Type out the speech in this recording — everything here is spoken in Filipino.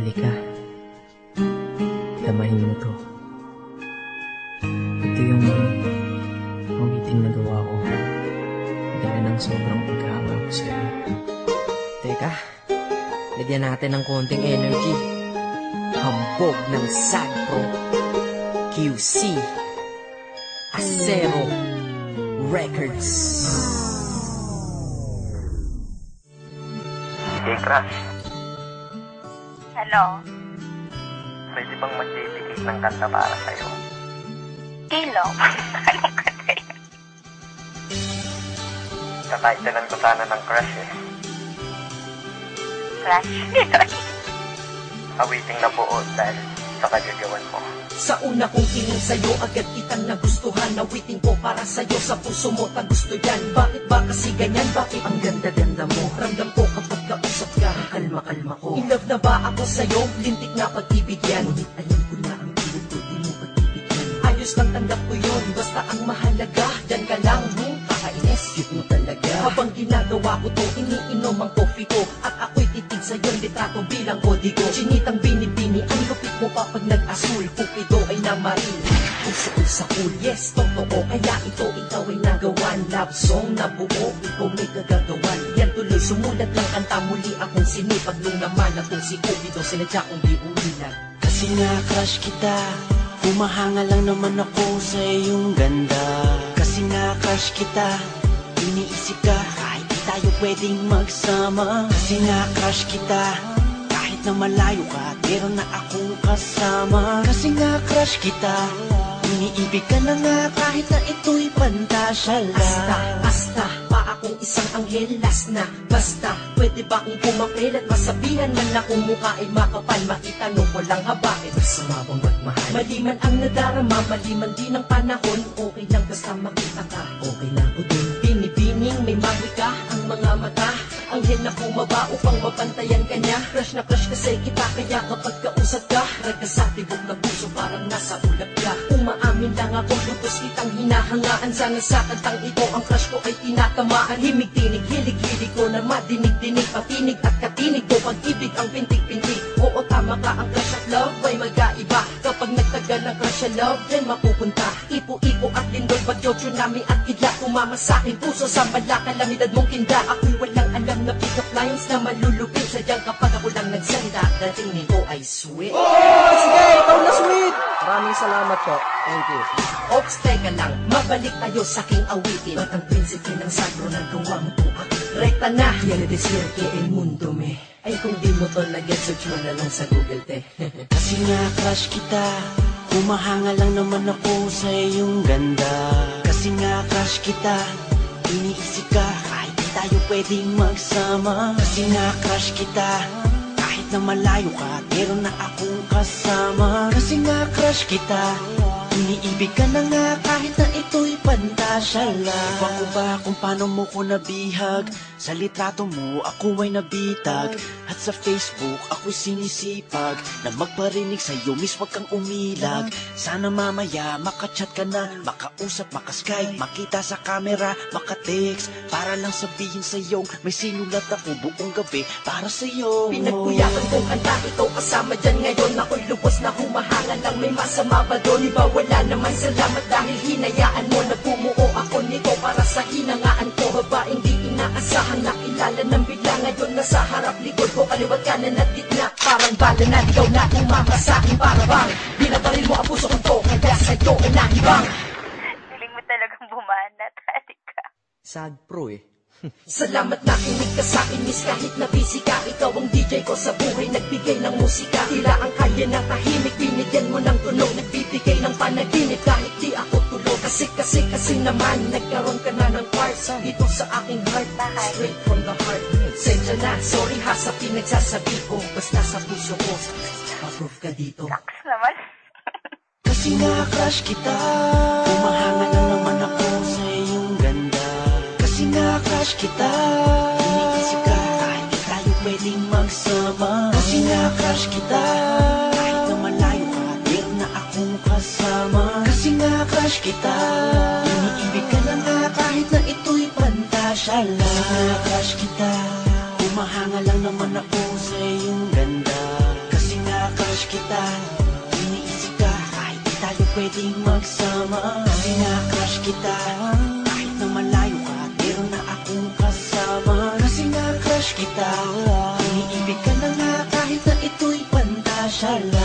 Halika, damahin mo to. Ito yung awiting na gawa ko. Dala ng sobrang pagkahanga ko sa'yo. Teka, lagyan natin ng konting energy. Hambog ng Sagpro QC Acero Records. Hey, Crush. Ano? Pwede bang mag-dedicate ng kanta para sa'yo? Kilo? Anong kanta yun? Katitlean ko sana ng Crush eh. Crush yun? Awiting na buo dahil sa kagagawan mo. Sa una kong tingin sa'yo, agad kitang nagustuhan. Nawiting ko para sa'yo, sa puso mo ta gusto yan. Bakit ba kasi ganyan? Bakit ang ganda-ganda mo? Ramdam ko kapag kausap ka, kalma-kalma ko. In love na ba ako sa'yo? Lintik na pag-ibig yan. Ngunit alam ko na ang pilit ko, di mo pag-ibigyan. Ayos lang tanggap ko yun, basta ang mahalaga, dyan ka lang, kakainis, cute mo talaga. Habang ginagawa ko to, iniinom ang coffee ko, at ako'y titig sa'yo, litrato bilang kodigo. Chinitang binibini, ang lupit mo pa pag nag-asul. Kupido ay namaril, puso ko sa cool. Yes, totoo, kaya ito ikaw ay nagawan. Love song na buo, ikaw may kagagawan. Yan tuloy, sumulat ng kanta muli akong sinipag. Nung naman atong si Cupido, sinadya kong di umilag. Kasi nga crush kita, humahanga lang naman ako sa iyong ganda. Kasi nga crush kita, iniisip ka kahit di tayo pwedeng magsama. Kasi nga crush kita, kahit na malayo ka, meron na akong kasama. Kasi nga crush kita, iniibig ka na nga kahit na ito'y pantasya lang. Basta, pa akong isang anghel, last na. Basta, pwede ba kong pumapel at masabihan man na kung mukha ay makapal. Makitanong ko lang habain, masama bang magmahal? Mali man ang nadarama, mali man din ang panahon. Okay lang basta makita ka, okay lang ko din. Binibining, may mawika ang mga mata. Anghel na bumaba upang mapantayan ka niya. Crush na crush kasi kita, kaya kapag kausap ka, raga sa tibok na puso parang nasa ulap ka. Umaamin lang ako, lubos kitang hinahangaan. Sana sa kantang ito, ang crush ko ay tinatamaan. Himig-tinig, hilig-hilig ko na madinig-dinig. Patinig at katinig ko, pag-ibig ang pintig-pintig. Oo, tama ka, ang crush at love ay magkaiba. Kapag nagtagal ng crush at love, then mapupunta. Ipo-ipo at lindol, bagyo, tsunami at kidlat. Kumama sa aking puso sa malakalamidad mong kinda. Ako'y walang alam na pick-up lines na malulupit. Sadyang kapag ako lang nagsalita, dating nito ay sweet. Oh, sige, ikaw na sweet! Maraming salamat po. Thank you. Ops, teka lang, mabalik tayo sa aking awitin. At ang prinsipe ng Sagpro ng gawa mo po. Rekta na, yan na desierto el mundo me. Ay kung di mo to na-get, search mo na lang sa Google, te. Kasi nga crush kita, humahanga lang naman ako sa iyong ganda. Kasi nga crush kita, iniisip ka kahit di tayo pwedeng magsama. Kasi nga crush kita, kahit na malayo ka, meron na akong kasama. Kasi nga crush kita, iniibig ka na nga kahit na ito'y pantasya lang. Iba ko ba kung paano mo ko nabihag? Sa litrato mo ako ay nabitag, at sa Facebook ako'y sinisipag na magparinig sa'yo, miss wag kang umilag. Sana mamaya makachat ka na, makausap, makaskype, makita sa camera, makatext, para lang sabihin sa'yo may sinulat ako buong gabi para sa'yo. Pinagpuyakan kong kanta, ikaw kasama dyan ngayon. Ako'y lubos na humahanga lang, may masama ba doon? Iba wala naman, salamat dahil hinayaan mo na bumuo ako nito para sa hinangaan ko. Babaeng di inaasahan, nakilala ng bigla. Ngayon nasa harap likod ko, kaliwat kanan at gitna. Parang bala na ikaw na umama sa akin, para bang binabaril mo ang puso kong to, kaya sa'yo ay nahibang. Galing mo talagang bumanat, halika. Sagpro eh. Salamat na kinig ka sa akin, miss, kahit na busy ka. Ikaw ang DJ ko sa buhay, nagbigay ng musika. Tila ang kaya na tahimik, binigyan mo ng tunog. Nagbibigay ng panaginip kahit di ako tulog. Kasi naman, nagkaroon ka na ng parts dito sa aking heart, straight from the heart. Sensya na, sorry ha sa pinagsasabi ko, basta sa puso ko, pa-proof ka dito. Taks naman. Kasi nga crush kita, humahanga lang naman ako sa iyong ganda. Kasi nga crush kita, iniisip ka kahit di tayo pwedeng magsama. Kasi nga crush kita, kahit na malayo ka, meron na akong kasama. Kasi nga crush kita, iniibig ka na nga kahit na ito'y pantasya lang. Kasi nga crush kita, humahanga lang naman ako sa iyong ganda. Kasi crush kita, iniisip ka kahit di tayo pwedeng magsama. Kasi nga crush kita, kahit na malayo ka, meron na akong kasama. Kasi nga crush kita, iniibig ka na nga kahit na ito'y pantasya lang.